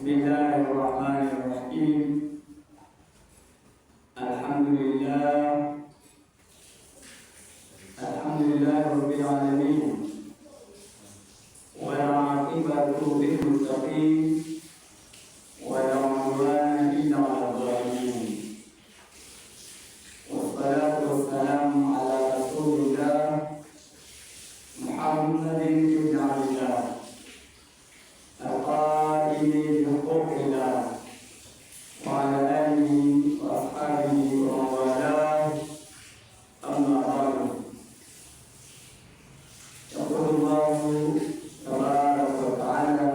Bismillahirrahmanirrahim. Alhamdulillah rabbil alamin. Wal 'aqibatu lil muttaqin. Wa la 'udwana illa 'alal zalimin. Wassalatu wassalamu ala rasulillah Muhammadin ibn Abdillah al-qa'ili bihuquqillah wa ala alihi wa ashabihi wa mawalah. Amma ba'du. Yaqulu Allahu tabaraka wa ta'ala,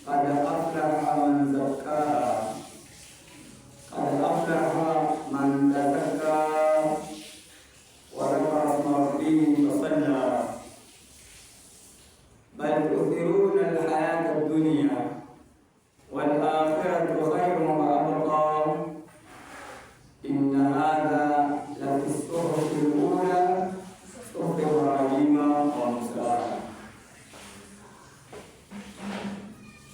qad aflaha man zakkaha, qad aflaha man tazakka wa dhakara isma rabbih fa salla. Bal tu'thiruna al-hayata ad-dunya wal akhiratu khayrun wa abqa. Inna hadha la fi as-suhuf al-ula, suhuf Ibrahim wa Musa.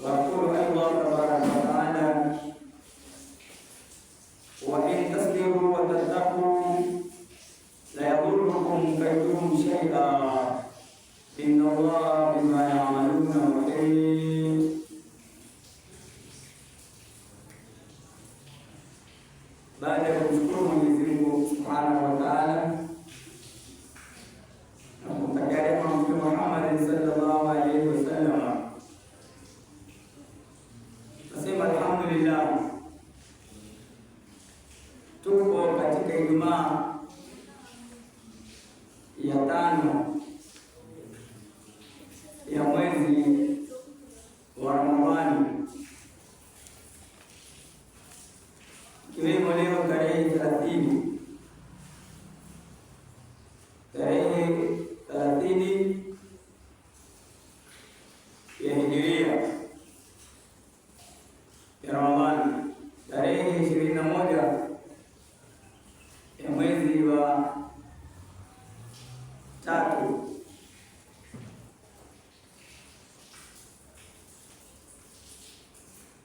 Wa yaqulu Allah tabaraka wa ta'ala, wa in tasbiru wa tattaqu la yadurrukum kayduhum shay'an. Inna Allah bima ya'maluna muhit. Baada ya kumshukuru Mwenyezi Mungu Subhanahu wa Ta'ala na kumtakia rehema Mtume Muhammad sallallahu alaihi wasallam, nasema alhamdulillah, tuko katika Ijumaa ya 5 ya mwezi wa Ramadhani, ikiwemo leo tarehe 30 ya Hijiria ya Ramadhani, tarehe 21 ya mwezi wa 3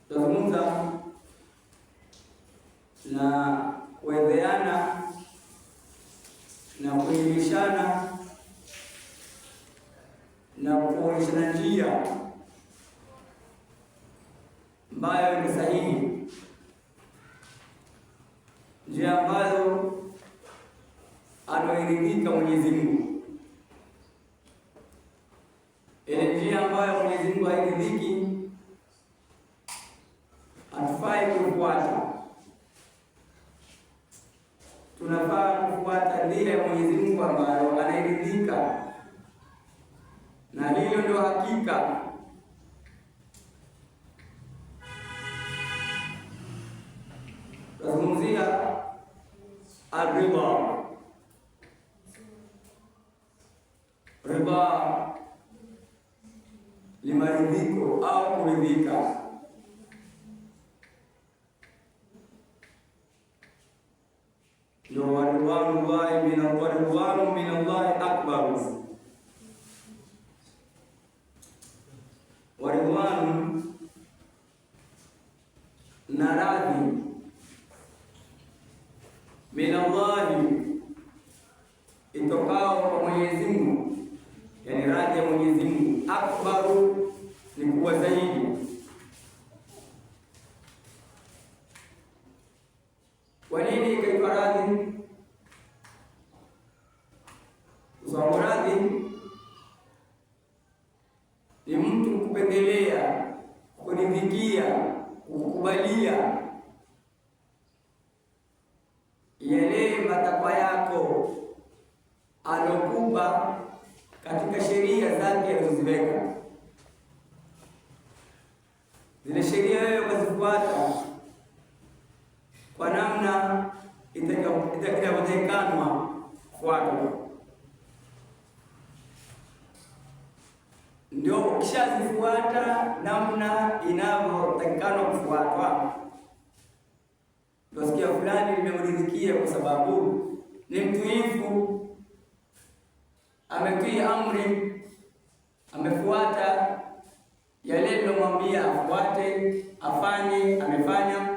tuzungumza na kuwezeana na kuelimishana na kuonyeshana njia ambayo ni sahihi, njia ambayo anaridhika Mwenyezi Mungu. Ile njia ambayo Mwenyezi Mungu hairidhiki hatufai kufuata. Tunafaa kufuata njia ya Mwenyezi Mungu ambayo anairidhika, na hilo ndio hakika. Tazungumzia ar-ridha. Ridha ni maridhiko au kuridhika. Ndio waridwanullahi min Allahi akbar. Waridwanu na radhi min Allahi itokao kwa Mwenyezi Mungu, yani radhi ya Mwenyezi Mungu, akbaru ni kubwa zaidi. Kwa nini ikaitwa radhi? Kwa radhi ni mtu kupendelea, kuridhikia, kukubalia yale matakwa yako alokupa katika sheria zake alizoziweka. Zile sheria wewe ukazifuata kwa namna itakavyotekanwa kufuatwa. Ndio ukishazifuata namna inavyotakikana kufuatwa, nasikia fulani limemridhikia kwa sababu ni mtuifu, ametii amri, amefuata amemwambia afuate, afanye, amefanya.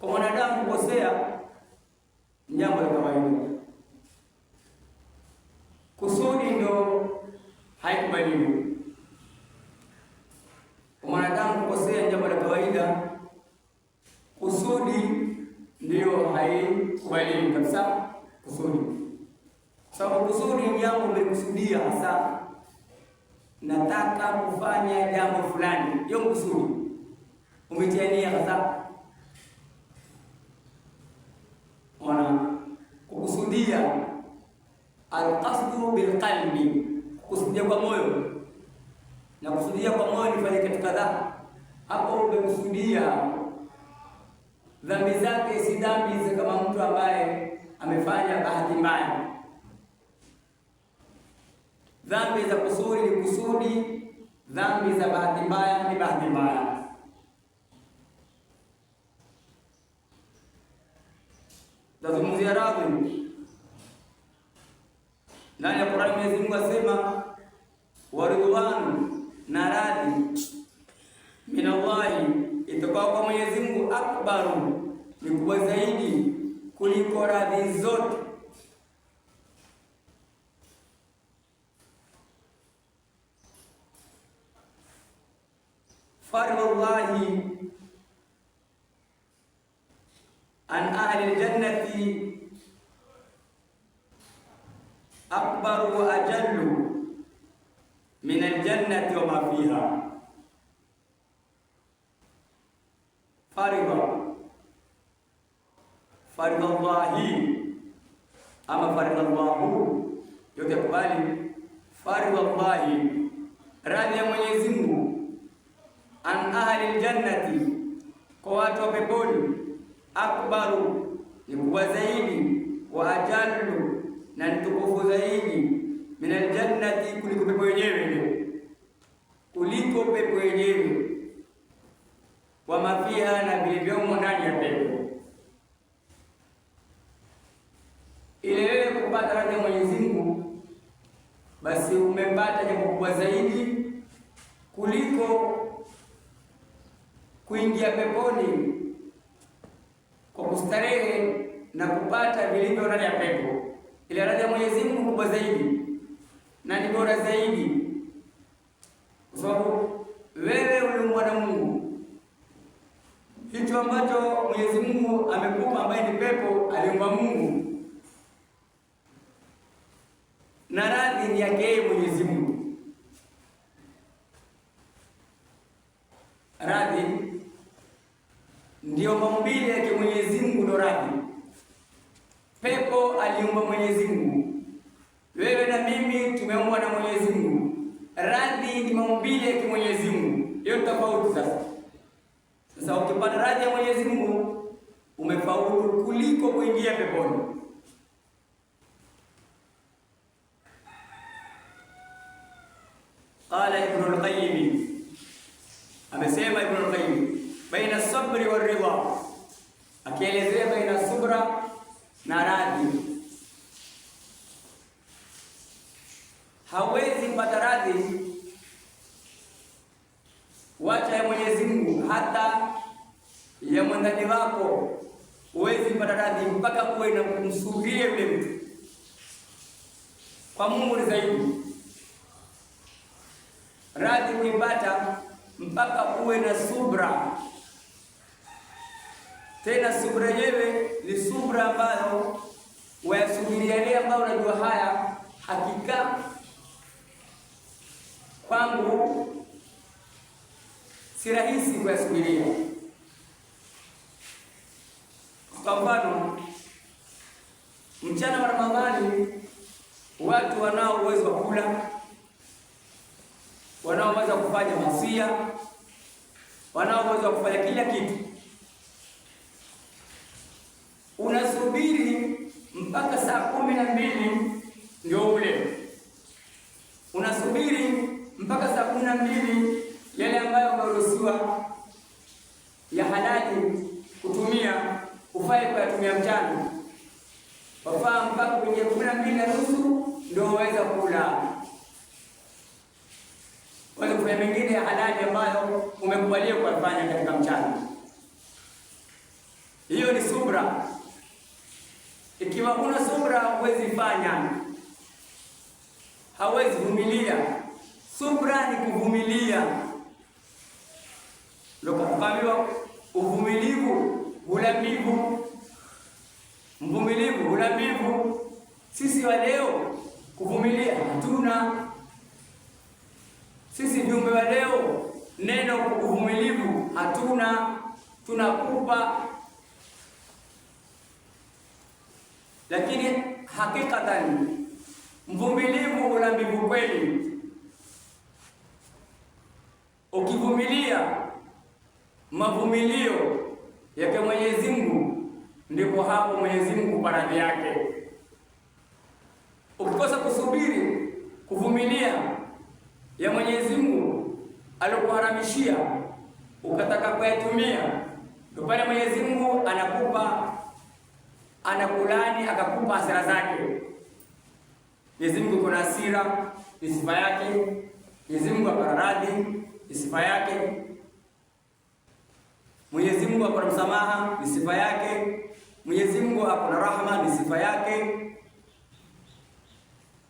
Kwa mwanadamu kukosea ni jambo la kawaida. Kusudi ndio haikubaliwi. Kwa mwanadamu kukosea ni jambo la kawaida, kusudi ndio haikubaliwi kabisa. Kusudi, sababu kusudi ni jambo umekusudia hasa, nataka kufanya jambo fulani, hiyo kusudi umetiania hasa. Kukusudia, alqasdu bilqalbi, kukusudia kwa moyo. Na kusudia kwa moyo nifanye kitu kadhaa, hapo umekusudia. Dhambi zake si dhambi kama mtu ambaye amefanya bahati mbaya. Dhambi za kusudi ni kusudi, dhambi za bahati mbaya ni bahati mbaya. Tazungumzia radhi. Ndani ya Qur'an Mwenyezi Mungu asema waridwan, na radhi minallahi, itakuwa kwa Mwenyezi Mungu, akbaru, ni kubwa zaidi kuliko radhi zote. Fardhullahi an ahli aljannati akbaru wa ajallu min aljannati wa ma fiha. Fardhullahi ama fardhallahu, yote kubali. Fardhullahi, radhi ya Mwenyezi Mungu, an ahli aljannati, kwa watu wa peponi, akbaru, ni kubwa zaidi, wa ajallu, na nitukufu zaidi, min aljannati, kuliko pepo yenyewe, kuliko pepo yenyewe, wa mafiha, na vilivyomo ndani ya pepo. Ile wewe kupata radhi ya Mwenyezi Mungu, basi umepata jambo kubwa zaidi kuliko kuingia peponi kwa kustarehe na kupata vilivyo ndani ya pepo. Ile radhi ya Mwenyezi Mungu kubwa zaidi na ni bora zaidi, kwa sababu wewe uliumbwa na Mungu. Hicho ambacho Mwenyezi Mungu amekupa ambaye ni pepo, aliumba Mungu, na radhi ni yake Mwenyezi Mungu. Radhi ndio maumbile yake Mwenyezi Mungu, ndo radhi. Pepo aliumba Mwenyezi Mungu, wewe na mimi tumeumbwa na Mwenyezi Mungu. Radhi ni maumbile yake Mwenyezi Mungu, hiyo tofauti. Sasa ukipata radhi ya Mwenyezi Mungu umefaulu kuliko kuingia peponi. Qala Ibn al-Qayyim, amesema Ibn al-Qayyim, baina sabri wa ridha, akielezea baina subra na radhi. Hawezi pata radhi wacha ya Mwenyezi Mungu, hata ya mwandani wako huwezi pata radhi mpaka kuwe na kumsubiria yule mtu. Kwa Mungu ni zaidi. Radhi kuipata mpaka uwe na subra. Tena subra yenyewe ni subra ambayo wayasubiria yale ambayo unajua haya hakika kwangu si rahisi kuyasubiria. Kwa mfano, mchana wa Ramadhani watu wanao uwezo wa kula, wanaoweza kufanya masia, wanaoweza kufanya kila kitu. Unasubiri mpaka saa 12 ndio ule. Unasubiri mpaka saa 12 yale ambayo umeruhusiwa ya halali kutumia ufai kuyatumia mchana. Wafaa mpaka kwenye 12:30 ndio waweza kula. Wale kufanya mengine ya halali ambayo umekubalia kufanya katika mchana. Hiyo ni subra. Ikiwa huna subra, huwezi fanya, hawezi vumilia. Subra ni kuvumilia. Ndio kaambiwa uvumilivu hula mbivu, mvumilivu hula mbivu. Sisi wa leo kuvumilia hatuna. Sisi viumbe wa leo neno uvumilivu hatuna, tunakupa. Lakini hakikatan mvumilivu hula mbivu kweli. Ukivumilia mavumilio yake Mwenyezi Mungu, ndipo hapo Mwenyezi Mungu kwa radhi yake. Ukikosa kusubiri kuvumilia ya Mwenyezi Mungu alikuharamishia, ukataka kuyatumia, ndio pale Mwenyezi Mungu anakulani akakupa hasira zake. Mwenyezi Mungu kuna hasira, ni sifa yake. Mwenyezi Mungu akona radhi, ni sifa yake. Mwenyezi Mungu akona msamaha, ni sifa yake. Mwenyezi Mungu akona rahma, ni sifa yake.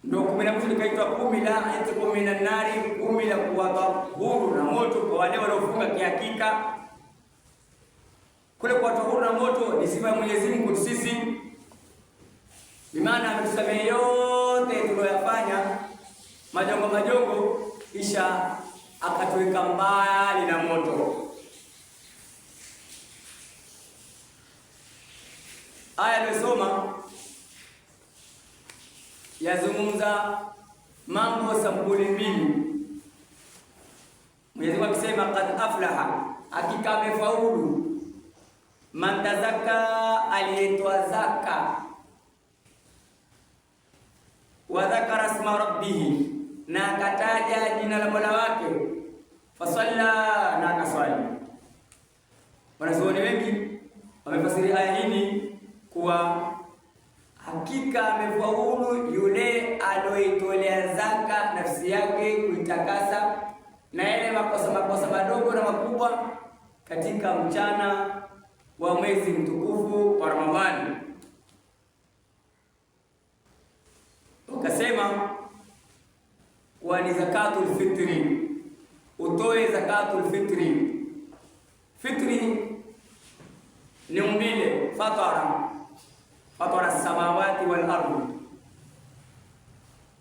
Ndio kumi na mtu likaitwa kumi la itqu minan nari, kumi la kuwapa huru na moto kwa wale waliofunga kihakika. Kule kuwapa huru na moto ni sifa ya Mwenyezi Mungu sisi. Bimaana ametusamehe yote tuliyoyafanya majongo, kisha akatuweka mbali na moto. Aya aliyosoma yazungumza mambo sampuli mbili. Mwenyezi Mungu akisema qad aflaha, hakika amefaulu, man tazakka, aliyetoa zaka, wa dhakara isma rabbih, na akataja jina la Mola wake, fasalla, na akaswali. Wanazuoni wengi wamefasiri aya hii kuwa hakika amefaulu yule aloitolea zaka nafsi yake, kuitakasa na yale makosa madogo na makubwa katika mchana wa mwezi mtukufu wa Ramadhani. Ukasema kuwa ni zakatul fitri, utoe zakatul fitri. Fitri ni umbile, fatara samawati wal ardhi,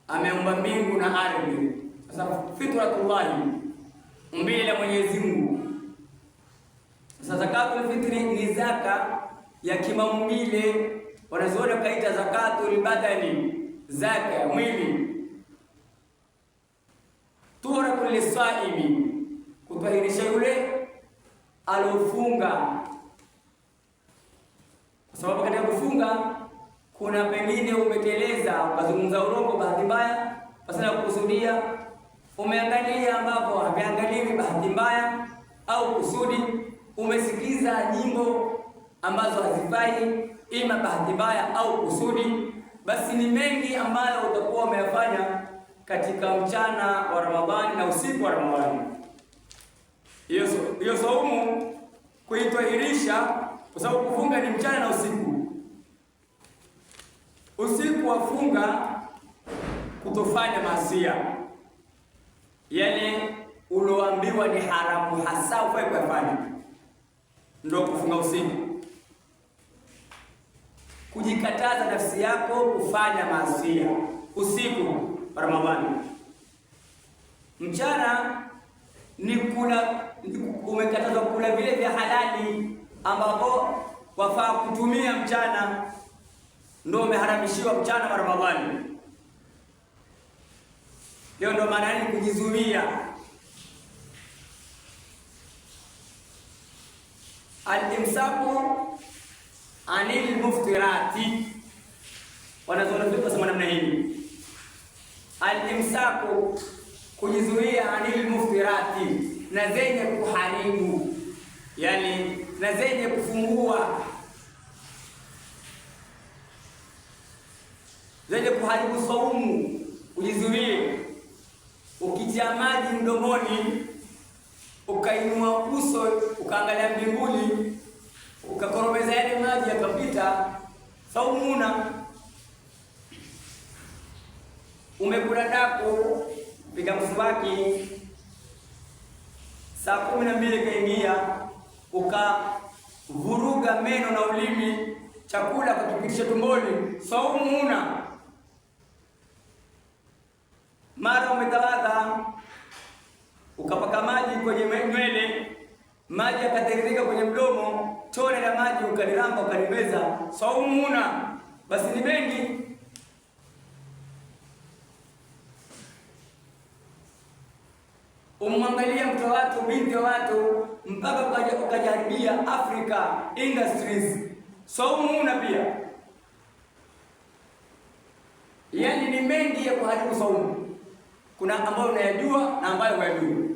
ameumba mbingu na ardhi. Sasa fitratullahi, umbile la Mwenyezi Mungu. Sasa zakatul fitri ni zaka ya kimaumbile, wanazoona kaita zakatul badani, zaka ya mwili. Tuhratul lisaimi, kutahirisha yule alofunga, kwa sababu katika kufunga kuna pengine umeteleza ukazungumza urongo bahati mbaya pasina kukusudia, umeangalia ambapo haviangaliwi bahati mbaya au kusudi, umesikiza nyimbo ambazo hazifai ima bahati mbaya au kusudi. Basi ni mengi ambayo utakuwa umeyafanya katika mchana wa Ramadhani na usiku wa Ramadhani. Hiyo saumu kuitwahirisha, kwa sababu kufunga ni mchana na usiku. Usiku wafunga kutofanya maasiya, yale uloambiwa ni haramu hasa ufai kufanya, ndio kufunga usiku. Kujikataza nafsi yako kufanya maasiya usiku wa Ramadhani. Mchana ni umekatazwa kula vile vya halali ambapo wafaa kutumia mchana, ndio umeharamishiwa mchana wa Ramadhani. Hiyo ndio maana ni kujizuia. Al-imsaku anil muftirati, wanazoona vipi kusema namna hii? Al-imsaku, kujizuia, anil muftirati, na zenye kuharibu, yani na zenye kufungua, zenye kuharibu saumu, ujizuie. ukitia maji mdomoni, ukainua uso ukaangalia mbinguni, ukakoromeza yale maji yakapita, saumu huna. Umekula daku, piga mswaki, saa 12 kaingia, ukavuruga meno na ulimi, chakula kukipitisha tumboni, saumu huna. Mara umetawadha, ukapaka maji kwenye nywele, maji yakatiririka kwenye mdomo, tone la maji ukaliramba ukalimeza, saumu huna. Basi ni mengi. Umwangalia mtu wa watu, binti wa watu, mpaka ukajaribia Africa Industries, saumu huna pia. Yani ni mengi ya kuharibu saumu. Kuna ambayo unayajua na ambayo huyajui.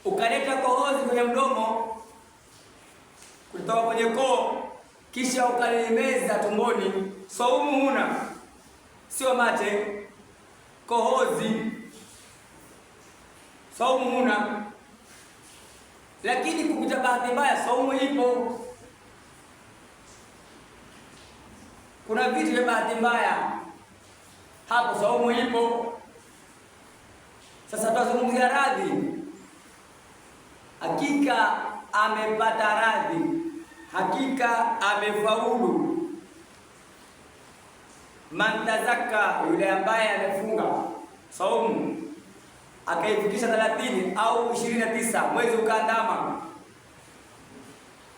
Ukaleta kohozi kwenye mdomo kutoka kwenye koo, kisha ukalimeza tumboni, saumu huna. Sio mate, kohozi, saumu huna. Lakini kupita bahati mbaya, saumu ipo. Kuna vitu vya bahati mbaya, hapo saumu ipo. Sasa tutazungumzia radhi. Hakika amepata radhi, hakika amefaulu. Man tazakka, yule ambaye amefunga saumu akaifikisha 30 au 29, mwezi ukaandama,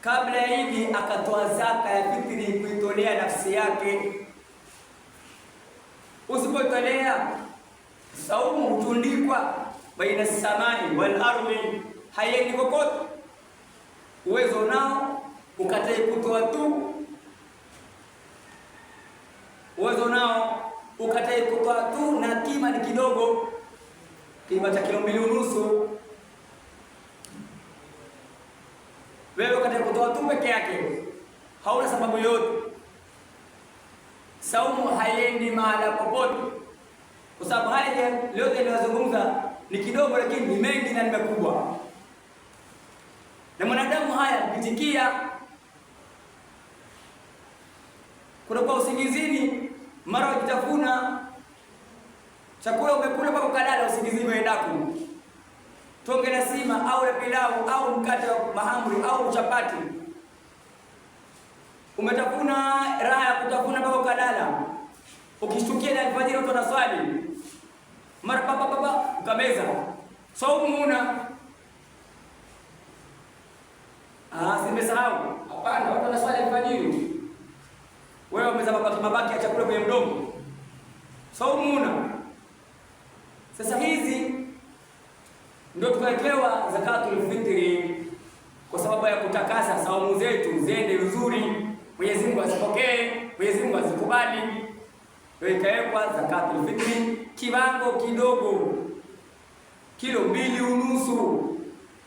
kabla ya Idi akatoa zaka ya fitri kuitolea nafsi yake. Usipotolea, saumu hutundikwa baina samai wal ardhi, haiendi kokote. Uwezo nao ukatae kutoa tu, uwezo nao ukatae kutoa tu, na kima ni kidogo, kima cha kilo 2.5. Wewe ukatae kutoa tu peke yake, hauna sababu yote. Saumu haiendi mahala popote, kwa sababu haya yote niliyozungumza ni kidogo, lakini ni mengi na ni makubwa. Na mwanadamu haya kupitikia, kuna kwa usingizini, mara ukitafuna chakula umekula mpaka kalala, usingizini uendaku, tonge la sima au la pilau au mkate wa mahamri au chapati, umetafuna raha ya kutafuna mpaka kalala. Ukishtukia na alfajiri watu wanaswali, mara papa ukameza, saumu huna. Simesahau. Hapana, watu wanaswali alfajiri, wewe umeza mabaki ya chakula kwenye mdomo, saumu huna. Sasa hizi ndio tukawekewa zakatul fitri kwa sababu ya kutakasa saumu zetu ziende vizuri, Mwenyezi Mungu azipokee, Mwenyezi Mungu azikubali. Ndio ikawekwa zakatul fitri kiwango kidogo, kilo 2.5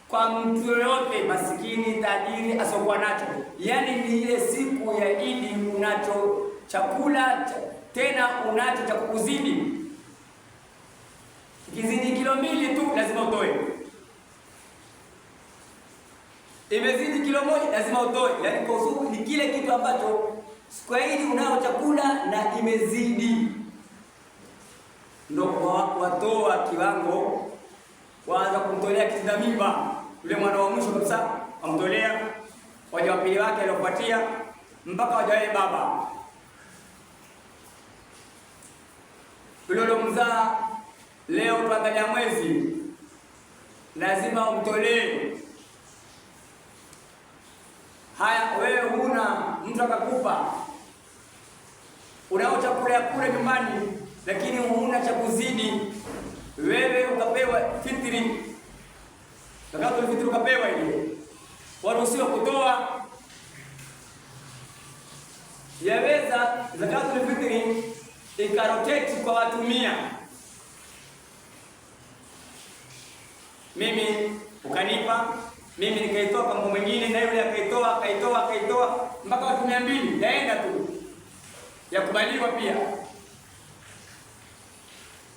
kwa mtu yoyote, masikini, tajiri, asokuwa nacho. Yani ni ile siku ya Idi unacho chakula, tena unacho cha kukuzidi. Ikizidi kilo 2 tu lazima utoe, imezidi kilo 1 lazima utoe. Yani kwa usuku ni kile kitu ambacho siku ya Idi unao chakula na imezidi, ndio watoa kiwango, waanza kumtolea kitinda mimba yule mwana wa mwisho kabisa, amtolea waja wa pili wake aliofuatia, mpaka wajae baba yule alomzaa. Leo tuangalia mwezi, lazima umtolee. Haya, wewe huna, mtu akakupa, unao chakula ya kule nyumbani, lakini huna cha kuzidi, wewe ukapewa fitri, zakatul fitri ukapewa ile, waruhusiwa kutoa. Yaweza zakatul fitri ikarotate kwa watu 100, mimi ukanipa, mimi nikaitoa kwa mtu mwingine, na yule akaitoa mpaka watu 200, yaenda tu. yakubaliwa pia.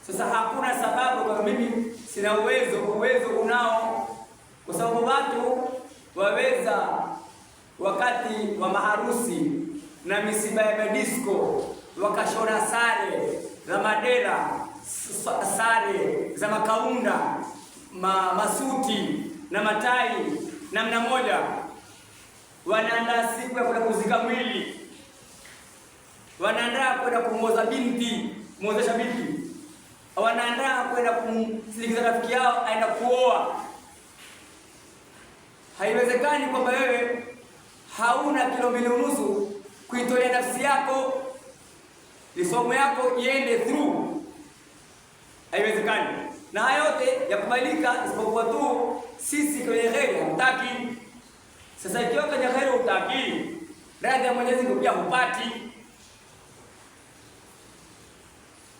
Sasa hakuna sababu kwa mimi sina uwezo unao, kwa sababu watu waweza wakati wa maharusi na misiba ya disco wakashona sare za madera, sare za makaunda, masuti na matai namna moja, wanaandaa siku ya kwenda kuzika mwili, wanaandaa kwenda kumwoza binti, muozesha binti, wanaandaa kwenda kumsindikiza rafiki yao aenda kuoa. Haiwezekani kwamba wewe hauna kilo 2.5 kuitolea nafsi yako lisomo yako iende through. Haiwezekani. Na haya yote yakubalika isipokuwa tu sisi kwenye kheri hataki. Sasa ikiwa kwenye kheri hutaki, radhi ya Mwenyezi Mungu pia hupati.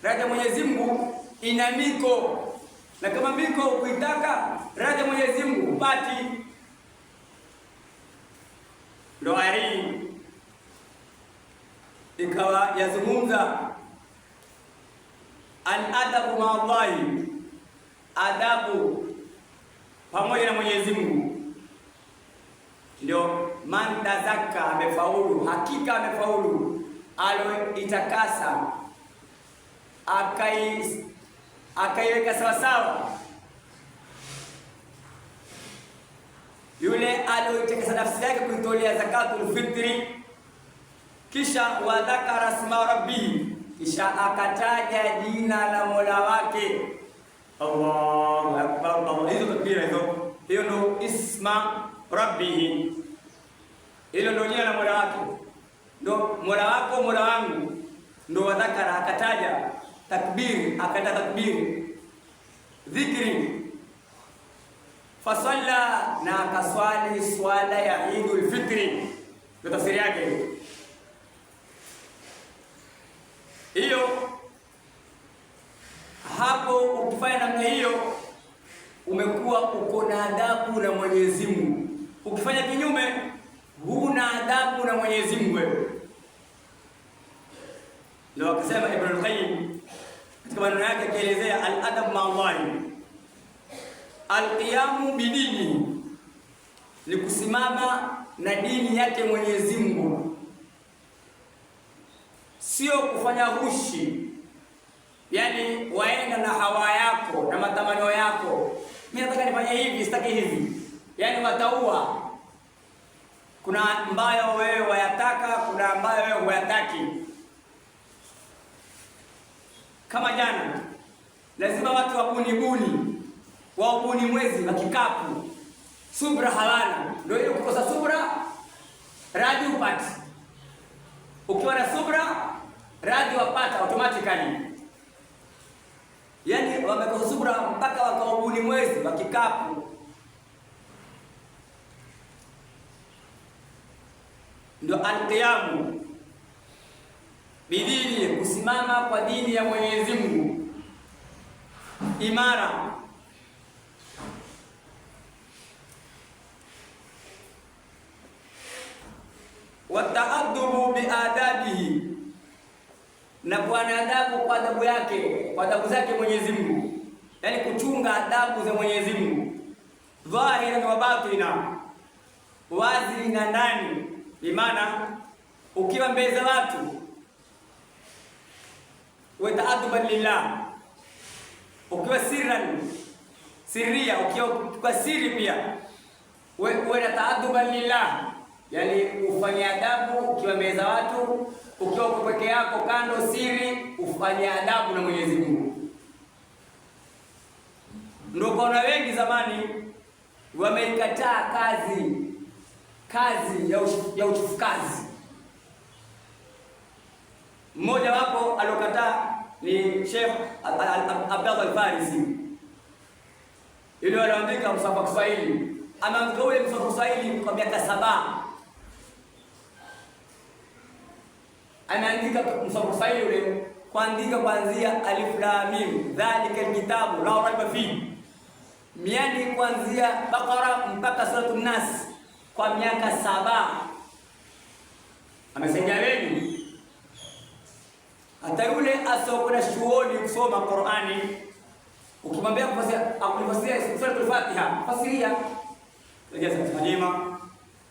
Radhi ya Mwenyezi Mungu ina miko, na kama miko kuitaka radhi ya Mwenyezi Mungu hupati. Ndo ari ikawa yazungumza al-adabu ma Allahi, adabu pamoja na Mwenyezi Mungu. Ndio man tazakka amefaulu, hakika amefaulu, aloitakasa akaiweka sawa sawa, yule aloitakasa nafsi yake kuitolea zakatul fitri, kisha wadhakara isma rabbihi, kisha akataja jina la Mola wake. Allahu akbar, Allah. Hizo takbira hizo, hiyo ndio isma rabbihi, hilo ndio jina la Mola wake. Ndio Mola wako, Mola wangu, ndio wadhakara, akataja takbiri, akataja takbiri, dhikri, fasalla, na akaswali swala ya Idul Fitri. Ndio tafsiri yake hiyo. Hapo ukifanya namna hiyo umekuwa uko na adabu na Mwenyezi Mungu. Ukifanya kinyume huna adabu na Mwenyezi Mungu wewe. Ndio akasema Ibn al-Qayyim katika maneno yake akielezea al-adab ma Allah, al-qiyamu bidini, ni kusimama na dini yake Mwenyezi Mungu, sio kufanya hushi, yani waenda na hawa yako na matamanio yako. Mimi nataka nifanye hivi, sitaki hivi, yani wataua. Kuna ambayo wewe wayataka, kuna ambayo wewe huyataki. Kama jana lazima watu wabuni mwezi wa kikapu, subra hawana. Ndio ile kukosa subra radhi upati, ukiwa na subra radhi wapata automatically. Yani wamekosa subra mpaka wakaubuni mwezi wa kikapu. Ndio al-qiyamu bidini, kusimama kwa dini ya Mwenyezi Mungu imara. Wata'addubu biadabihi, na kuwa na adabu kwa adabu yake, kwa adabu zake Mwenyezi Mungu, yani kuchunga adabu za Mwenyezi Mungu, dhahira wa batina, wazi na ndani. Imana ukiwa mbele za watu wata'adduban lillah, ukiwa sirria, ukiwa kwa siri pia wewe na ta'adduban lillah, yani ufanye adabu ukiwa mbele za watu, ukiwa peke yako kando siri, ufanye adabu na Mwenyezi Mungu. Ndio kuna wengi zamani wameikataa kazi ya uchifukazi. Mmoja wapo alokataa ni Sheikh Abdallah Al-Farisi, ile aliandika msahafu wa Kiswahili. Ameandika ule msahafu wa Kiswahili kwa miaka 7. Anaandika msahafu wa Kiswahili ule kuandika kuanzia alif lam mim dhalika alkitabu la raiba fihi, yani kuanzia Baqara mpaka Suratul Nas kwa miaka 7. Amesaidia wengi. Hata yule asokwenda chuoni kusoma Qur'ani, ukimwambia kufasiria sura al-Fatiha, fasiria Halima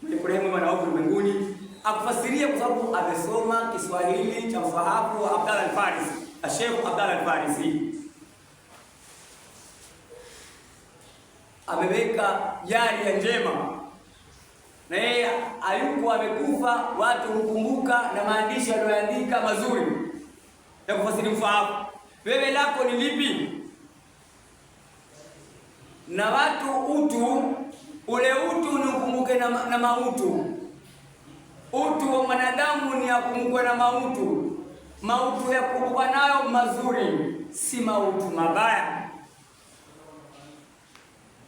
mlikurehemu mwana wangu mbinguni, akufasiria kwa sababu amesoma Kiswahili cha msahafu wa Abdallah al-Farisi, Sheikh Abdallah al-Farisi ameweka jari ya njema, na yeye alikuwa amekufa, watu hukumbuka na maandishi aliyoandika mazuri ya kufasiri msahafu. Wewe lako ni lipi? Na watu utu ule utu ni ukumbuke na mautu. Utu wa mwanadamu ni akumbukwe na mautu. Mautu ya kumbukwa nayo mazuri, si mautu mabaya.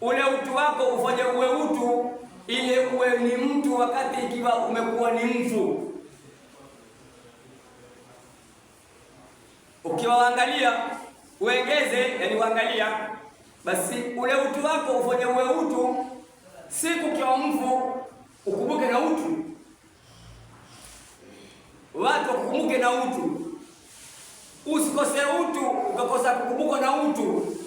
Ule utu wako ufanye uwe utu, ile uwe ni mtu wakati ikiwa umekuwa ni mfu. Ukiwa waangalia uengeze, yani waangalia, basi ule utu wako ufanye uwe utu. Siku ukiwa mfu ukumbuke na utu, watu wakumbuke na utu. Usikose utu ukakosa kukumbuka na utu.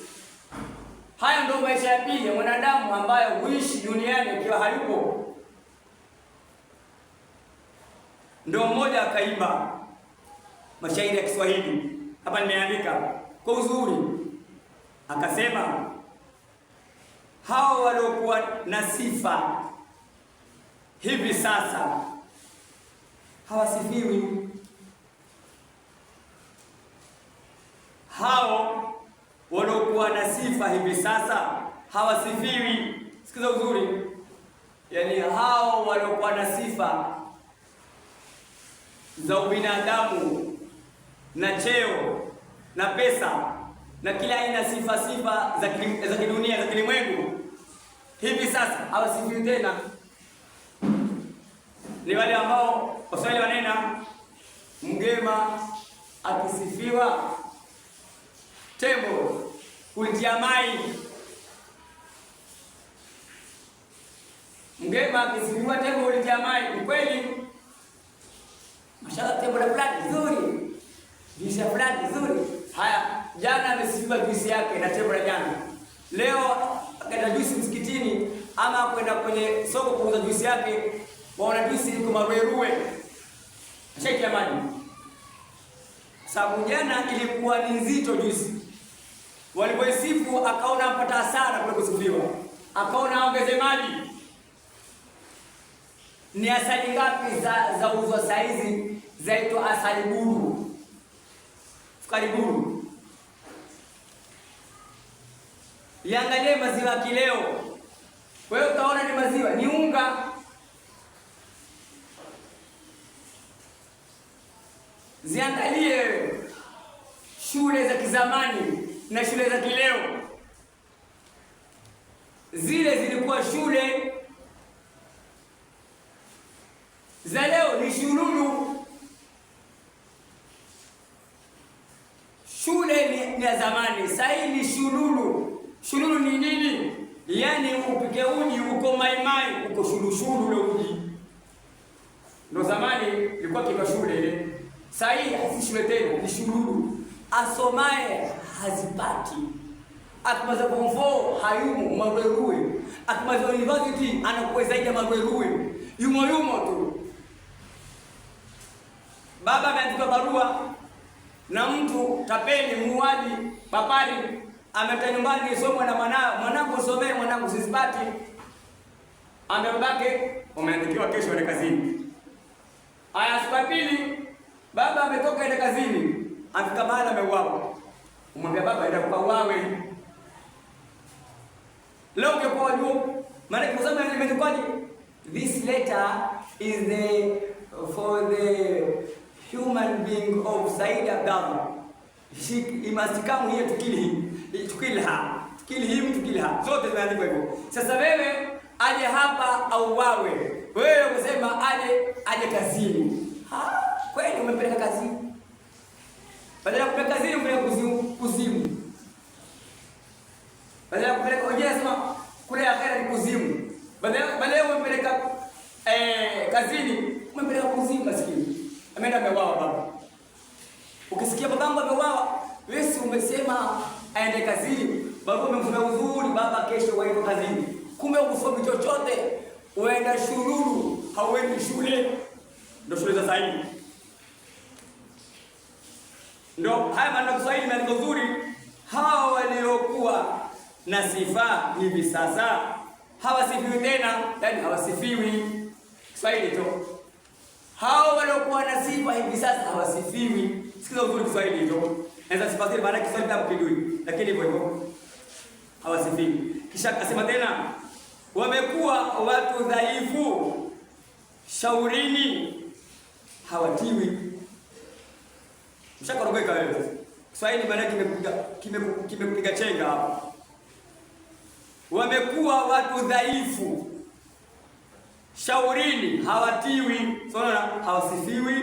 Haya ndio maisha ya pili ya mwanadamu ambayo huishi duniani ikiwa hayupo. Ndio mmoja akaimba mashairi ya Kiswahili, hapa nimeandika kwa uzuri, akasema hao waliokuwa na sifa hivi sasa hawasifiwi. Hao waliokuwa na sifa hivi sasa hawasifiwi. Sikiza uzuri, yani hao waliokuwa na sifa za ubinadamu na cheo na pesa na kila aina sifa za kidunia za kilimwengu, hivi sasa hawasifiwi tena. Ni wale ambao Waswahili wanena mgema akisifiwa tembo kulitia mai. Mgema akisifiwa tembo kulitia mai. Ni kweli, mashallah, tembo la fulani nzuri, juisi ya fulani nzuri. Haya, jana amesifiwa juisi yake na tembo la jana. Leo akaenda juisi msikitini ama kwenda kwenye soko kuuza juisi yake, waona juisi iko maruerue, sheki ya maji. Sababu jana ilikuwa ni nzito juisi. Walipoisifu akaona apata hasara kwa kusifiwa, akaona aongeze maji. Ni asali ngapi za uzwa saizi zaitwa asali buru, sukari buru? Liangalie maziwa kileo, wewe utaona ni maziwa, ni unga. Ziangalie shule za kizamani na shule za kileo. Zile zilikuwa shule, za leo ni shululu. Shule ni ya zamani, sasa hii ni shululu. Shululu ni nini? Yaani upike uji uko maimai, uko shulushulu ule uji. Ndio zamani ilikuwa kiba shule ile. Sasa hii si shule tena, ni shululu. Asomaye hazipati. Akimaza form 4 hayumo marwerue. Akimaza university anakuwa zaidi ya marwerue. Yumo tu. Baba ameandika barua na mtu tapeli, muuaji, papari, ameta nyumbani nisomwe na mwanangu usomee, mwanangu sisipati. Amebake umeandikiwa kesho ende kazini. Aya, siku ya pili baba ametoka ende kazini, afika mahali ameuawa. Umwambia baba enda ukauawe. Leo ungekuwa juu, maana kwa sababu imeandikwaje? This letter is for the human being of Said Abdallah. He must come here to kill him. To kill her. To kill him, to kill her. Zote zimeandikwa hivyo. Sasa wewe aje hapa au wawe. Wewe unasema aje kazini. Kweli umepeleka kazini? Badala ya kupeleka kazini umepeleka kuzimu. Badala ya kupeleka ujia sema kule akhera ni kuzimu. Badala umepeleka kazini umepeleka kuzimu maskini. Ameenda ameuawa baba. Ukisikia wangu ameuawa. Wewe si umesema aende kazini, baba umemfunga uzuri, baba kesho waende kazini. Kumbe usomi chochote, uenda shululu, hauendi shule. Ndio shule za sasa hivi. Ndio haya maneno Kiswahili ni nzuri. Hao waliokuwa na sifa hivi sasa hawasifiwi tena, yani hawasifiwi. Kiswahili tu. Hao waliokuwa na sifa hivi sasa hawasifiwi. Sikiza uzuri Kiswahili tu. Naweza sifasiri maana Kiswahili kama kidui, lakini hivyo hivyo hawasifiwi. Kisha akasema tena, wamekuwa watu dhaifu, shaurini hawatiwi. Mshakorogeka wewe. Kiswahili maana kimekupiga chenga hapa. Wamekuwa watu dhaifu, shaurini hawatiwi. Unaona, hawasifiwi,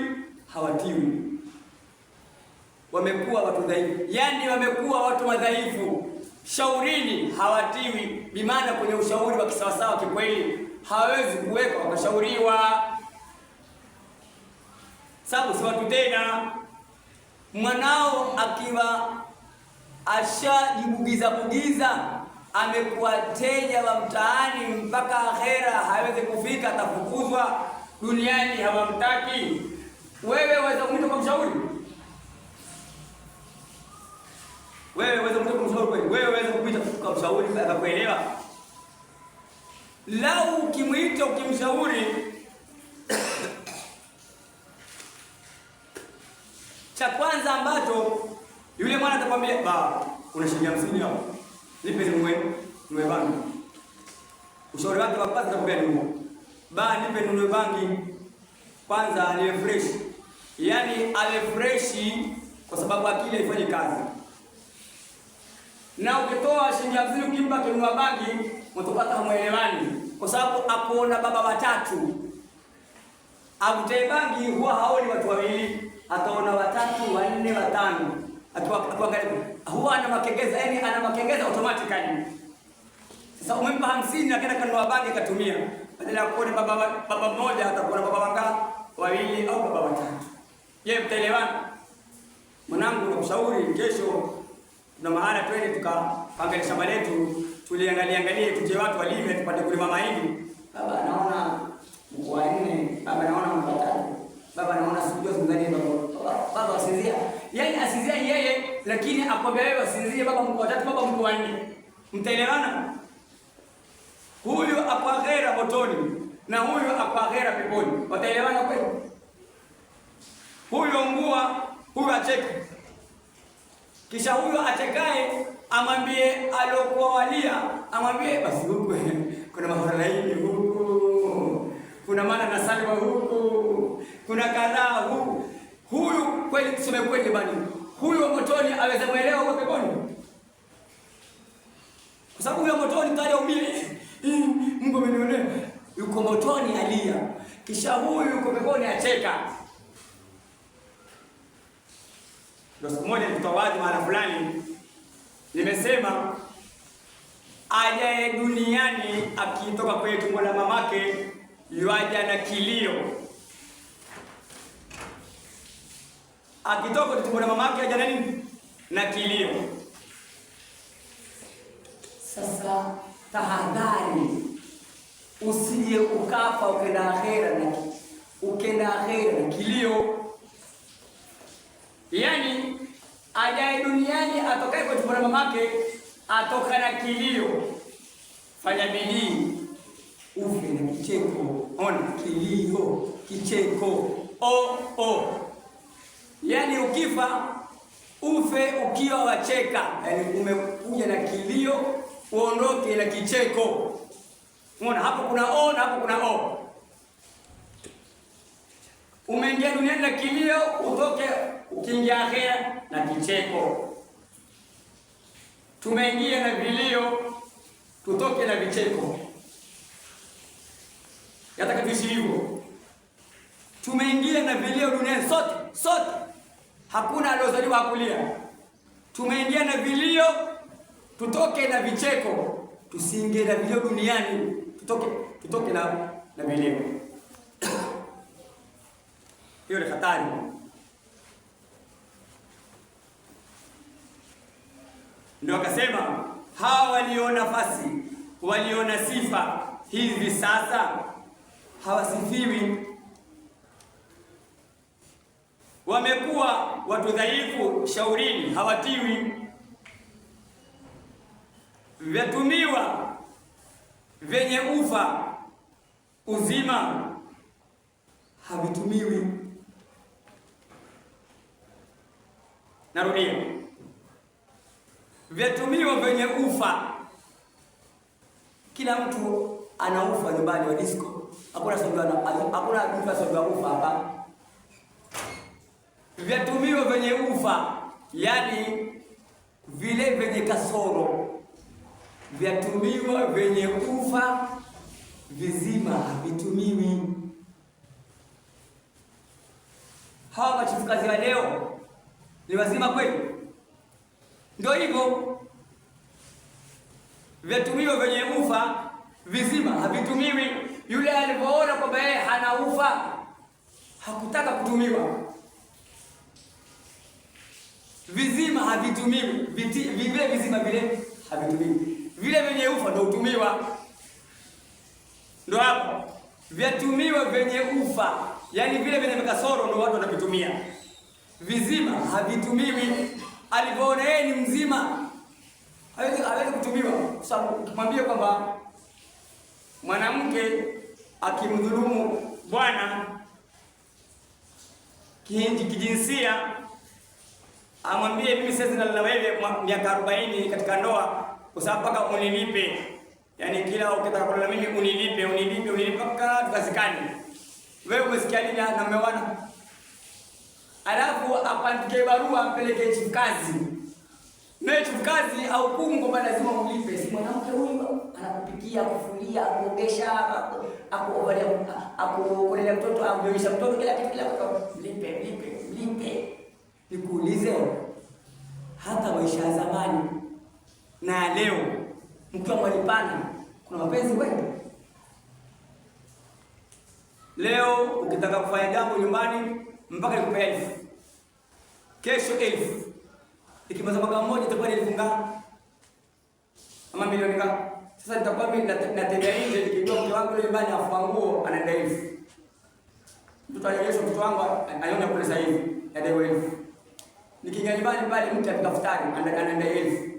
hawatiwi. Wamekuwa watu dhaifu, yani wamekuwa watu madhaifu. Shaurini hawatiwi, bimaana kwenye ushauri wa kisawasawa kikweli hawezi kuweka wakashauriwa, sababu si watu tena. Mwanao akiwa ashajibugiza amekuwa teja wa mtaani, mpaka akhera hawezi kufika, atafukuzwa. Duniani hawamtaki. Wewe waweza kumwita kwa mshauri? Wewe waweza kumwita kwa mshauri kweli? Wewe waweza kumwita kwa mshauri akakuelewa? Lau ukimwita ukimshauri, cha kwanza ambacho yule mwana atakwambia, ba, una shilingi 50 hapo, nipe nunue bangi. Ushauri wake wa kwanza atakwambia ni huo, ba, nipe nunue bangi kwanza, ni fresh. Yani ale fresh kwa sababu akili haifanye kazi. Na ukitoa shilingi 50 ukimpa kununua bangi, mtopata hamuelewani, kwa sababu akuona baba watatu. Akute bangi huwa haoni watu wawili, ataona watatu, wanne, watano. Akiangalia huwa ana makengeza, yani ana makengeza automatically. Sasa umempa 50 na kenda kanunua bangi akatumia, badala ya kuona baba mmoja atakuwa baba wangapi? Wawili au baba watatu. Je, mtaelewana? Mwanangu, nakushauri kesho na maana twende tukaangalia shamba letu, tuliangalie tuje watu walime tupate kulima mahindi. Baba anaona mko wanne, baba anaona mko watatu, baba anaona sijui zungani, baba asinzia. Yaani asinzia yeye, lakini akwambia wewe asinzie, baba mko watatu, baba mko wanne. Mtaelewana? Huyu hapo akhera motoni na huyu hapo akhera peponi. Wataelewana kweli? Huyu ongua, huyu acheke. Kisha huyu achekae amwambie alokuwa walia, amwambie basi huku kuna mahora laini huku, kuna maana na salwa huku, kuna kadhaa huku. Huyu kweli, tuseme kweli bani, huyu motoni aweza muelewa huko peponi? Kwa sababu huyo motoni tayari umie. Mungu amenionea. Yuko motoni alia. Kisha huyu yuko peponi acheka. Ndio siku moja nilitoa wazi mahali fulani, nimesema ajaye duniani akitoka kwenye tumbo la mamake yuaja na kilio. Akitoka kwenye tumbo la mamake aja na nini? Na kilio. Sasa tahadhari, usije ukafa ukenda akhera na kilio. Yani ajaye duniani atokaye kwa tumbo la mamake atoka na kilio. Fanya bidii ufe na kicheko. Ona, kilio, kicheko. Yani ukifa ufe ukiwa wacheka. Yani umekuja na kilio, uondoke na kicheko. Unaona hapo kuna na hapo kuna Umeingia duniani na kilio, utoke ukiingia akhera na kicheko. Tumeingia na vilio, tutoke na vicheko. Yataka tuishi hivyo. Tumeingia na vilio duniani sote. Hakuna aliozaliwa hakulia. Tumeingia na vilio, tutoke na vicheko. Tusiingie na vilio duniani, tutoke na vilio. Hiyo ni hatari. Ndio akasema hawa walio nafasi, waliona sifa hivi sasa hawasifiwi. Wamekuwa watu dhaifu shaurini, hawatiwi. Vyatumiwa vyenye ufa uzima havitumiwi. Narudia, vyatumiwa vyenye ufa. Kila mtu ana ufa nyumbani wa disco. Hakuna mtu asojua ufa hapa. Vyatumiwa vyenye ufa, yani vile vyenye kasoro. Vyatumiwa vyenye ufa, vizima havitumiwi. Hawa machifukazi wa leo ni wazima kweli? Ndio hivyo, vyatumiwa vyenye ufa, vizima havitumiwi. Yule alipoona kwamba yeye hana ufa hakutaka kutumiwa. Vizima havitumiwi, vile vizima vile havitumiwi, vile vyenye ufa ndio hutumiwa. Ndio hapo vyatumiwa vyenye ufa, yani vile vyenye kasoro ndio watu wanavitumia. Vizima havitumiwi. Alipoona yeye ni mzima hawezi kutumiwa. Sasa ukimwambia kwamba mwanamke akimdhulumu bwana kijinsia, amwambie mimi sasa nalala wewe miaka 40 katika ndoa kwa sababu mpaka unilipe, yani kila ukitaka kulala mimi unilipe mpaka tukazikani. Wewe umesikia nini na mmewana? Alafu apandike barua ampeleke chifu kazi. Na chifu kazi au kungo bado lazima ulipe. Si mwanamke huyu anakupikia, kufulia, kuogesha, akuolea mtoto, amnyonyesha mtoto, kila kitu lipe. Nikuulize, hata maisha ya zamani na leo mkiwa mwalipana kuna mapenzi kweli? Leo ukitaka kufanya jambo nyumbani mpaka nikupe 1000. Kesho 1000. Ikimaliza mwaka mmoja itakuwa ni 1000 ngapi? Ama milioni ngapi? Sasa nitakuwa mimi natembea nje nikijua mke wangu yule nyumbani afua nguo anaenda 1000. Mtoto alionyesha mtoto wangu anaona kule sasa hivi anaenda 1000. Nikiingia nyumbani pale mtu atafutari anaenda 1000.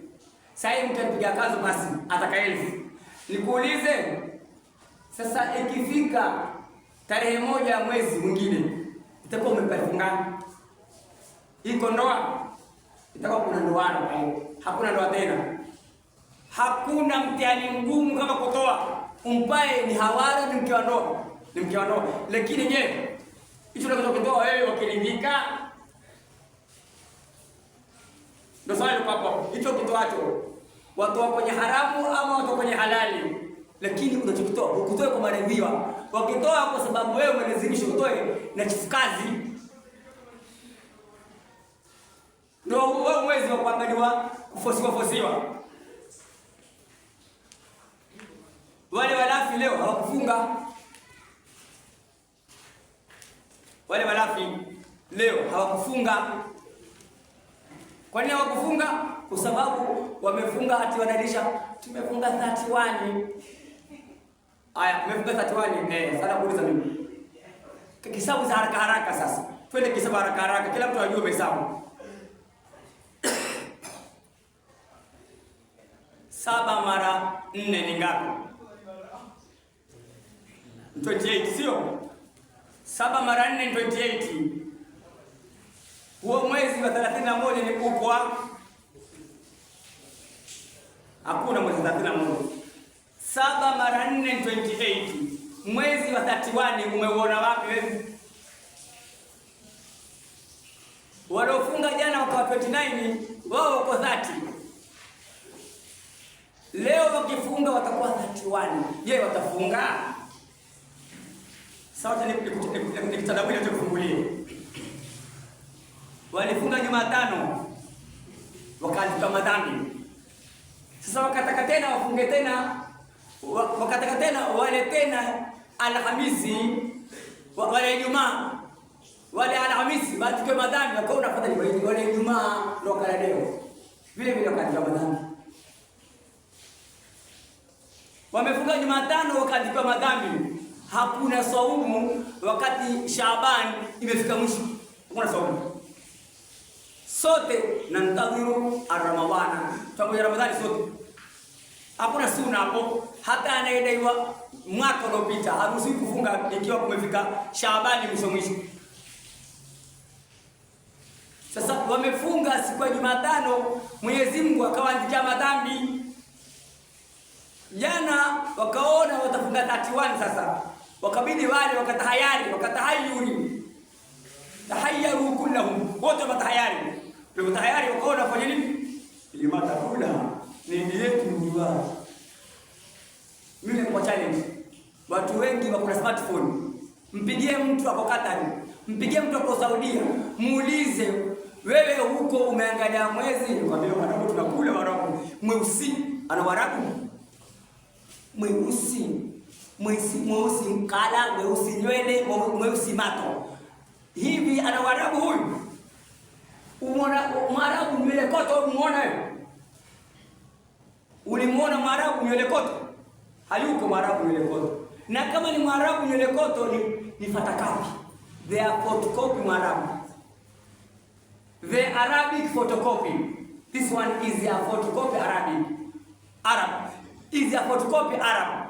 Sasa hivi mtu anapiga kazi basi ataka 1000. Nikuulize, sasa ikifika tarehe 1 ya mwezi mwingine itakuwa umepata ngapi? Iko ndoa? Itakuwa kuna ndoano hapo. Hakuna ndoa tena. Hakuna mtihani mgumu kama kutoa. Umpae ni hawara ni mke wa ndoa. Ni mke wa ndoa. Lakini je, hicho ndio kutoa wewe wakilimika? Ndio swali hapo. Hicho kitoacho watu kwenye haramu ama watu kwenye halali? Lakini unachokitoa ukitoe kwa maridhiwa. Wakitoa kwa sababu wewe umelazimisha utoe na chifu kazi, ndio wewe mwezi wa kuangaliwa kufosiwa. Wale walafi leo hawakufunga. Wale walafi leo hawakufunga. Kwa nini hawakufunga? Kwa sababu wamefunga ati wanalisha tumefunga 31. Aya, umefunga 31. Sana kuuliza mimi. Kihesabu za haraka sasa. Twende kihesabu haraka. Kila mtu ajue hesabu. 7 mara 4 ni ngapi? 28, sio? 7 mara 4 ni 28. Huo mwezi wa 31 ni ukwa. Hakuna mwezi 31. 7 mara 4 ni 28. Mwezi wa 31 umeuona wapi wewe? Waliofunga jana wakawa 29, wao wako 30. Leo wakifunga watakuwa 31. Je, watafunga? Sasa ni kitabu ile tufungulie. Walifunga Jumatano wakaandika madhambi. Sasa wakataka tena wafunge tena, wakataka tena wale tena Alhamisi, wale Ijumaa, wale Alhamisi baada ya madhambi wakaona afadhali wale Ijumaa ndio kala leo. vile vile wakaandikiwa madhambi. Wamefunga Jumatano wakaandikiwa madhambi. Hakuna saumu wakati Shaaban imefika mwisho. Hakuna saumu. Sote nantadhiru ar-Ramadhana. Tangu Ramadhani sote. Hakuna sunna hapo. Hata anayedaiwa mwaka uliopita haruhusiwi kufunga ikiwa kumefika Shaaban mwisho. Sasa wamefunga siku ya Jumatano, Mwenyezi Mungu akawaandikia madhambi. Jana wakaona watafunga 31 sasa. Wakabidi wale wakatahayari. Tahayyaru kullahum. Wote watahayari. Ndio tahayari wakaona fanya nini? Ilimata kula. Ni yetu ndugu. Mimi kwa challenge. Watu wengi wako na smartphone. Mpigie mtu hapo Qatar. Mpigie mtu hapo Saudia. Muulize, wewe huko umeangalia mwezi? Nikwambia warabu tunakula warabu. Mweusi ana warabu. Mweusi mkala, mweusi nywele, mweusi mato. Hivi ana warabu huyu? Umeona Mwarabu nywele koto umeona wewe? Ulimuona Mwarabu nywele koto? Hayuko Mwarabu nywele koto. Na kama ni Mwarabu nywele koto ni photocopy. They are photocopy Mwarabu. The Arabic photocopy. This one is a photocopy Arabic. Arab is a photocopy Arab.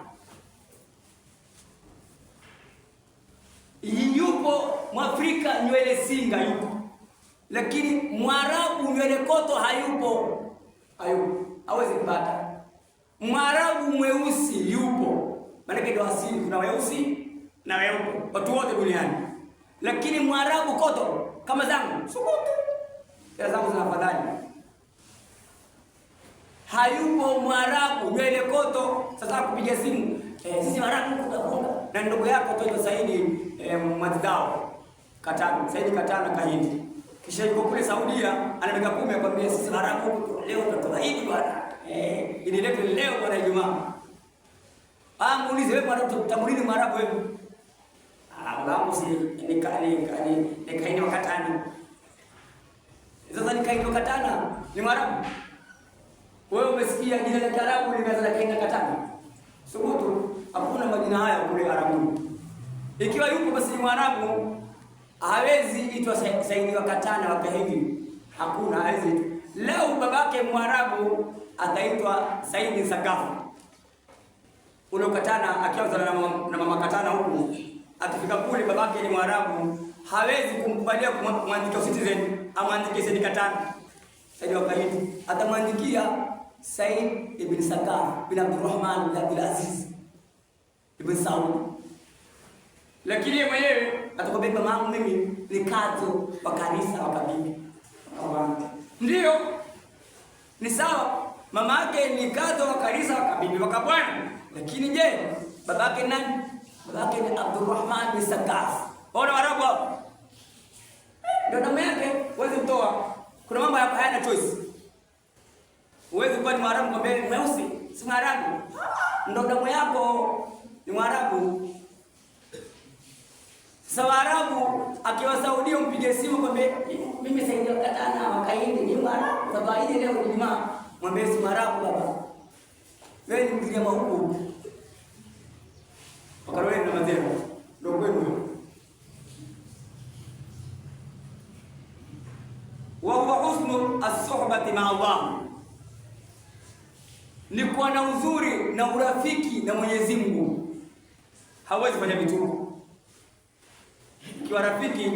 Yupo Mwafrika nywele singa yupo. Lakini Mwarabu nywele koto hayupo. Hawezi kupata. Mwarabu mweusi yupo. Maana ndio asili kuna weusi na weupe. Watu wote duniani. Lakini Mwarabu koto kama zangu, sukutu. Ya zangu zina fadhali. Hayupo Mwarabu nywele koto. Sasa kupiga simu, sisi Mwarabu tutafunga. Na ndugu yako toa Saidi Mwadhao Katana, Saidi Katana Kahindi. Kisha yuko kule Saudia, anapiga 10 akwambia sisi Mwarabu leo tutatoaidi bwana. Ili leo bwana Ijumaa. Muulize wewe Mwarabu tutamulini Mwarabu wewe. Wangu si nikaini wakatani. Sasa nikaini wakatana ni Mwarabu. Wewe umesikia jina la Kiarabu limeanza na kaini wakatana. Subutu, hakuna majina haya kule Arabu. Ikiwa yupo basi ni Mwarabu, hawezi itwa Saidi wakatana wakahindi. Hakuna hawezi. Leo babake Mwarabu ataitwa Saidi Sagafu. Ule ukatana akianza na mama Katana huku. Akifika kule babake ni Mwarabu, hawezi kumkubalia kumwandikia Citizen, amwandikie Saidi Katana. Saidi wakahindi atamwandikia Said ibn Sakaf bin Abdurrahman bin Abdul Aziz ibn Saud. Lakini yeye mwenyewe atakwambia mama mimi ni kazo wa kanisa wa Kabibi. Ndio. Ni sawa. Mama yake ni kazo wa kanisa wa Kabibi wa Kabwana. Lakini je, babake nani? Babake ni Abdurrahman bin Sakaf. Ona Waarabu hapo. Ndio damu yake huwezi kutoa. Kuna mambo hayana choice. Huwezi kuwa ni Mwarabu kwa mbele mweusi, si Mwarabu. Ndio damu yako ni Mwarabu. Sasa Waarabu akiwa Saudia mpige simu kwambie mimi Saidi wakatana wakahindi ni Mwarabu. Sababu ile leo ni Ijumaa, mwambie si Mwarabu baba. Wewe ni mgiriama huko. Wakarole na mazero. Ndio kwenu. Wa huwa husnu as-suhbati ma'a Allah. Ni kuwa na uzuri na urafiki na Mwenyezi Mungu. Hawezi fanya vituko. Kiwa rafiki,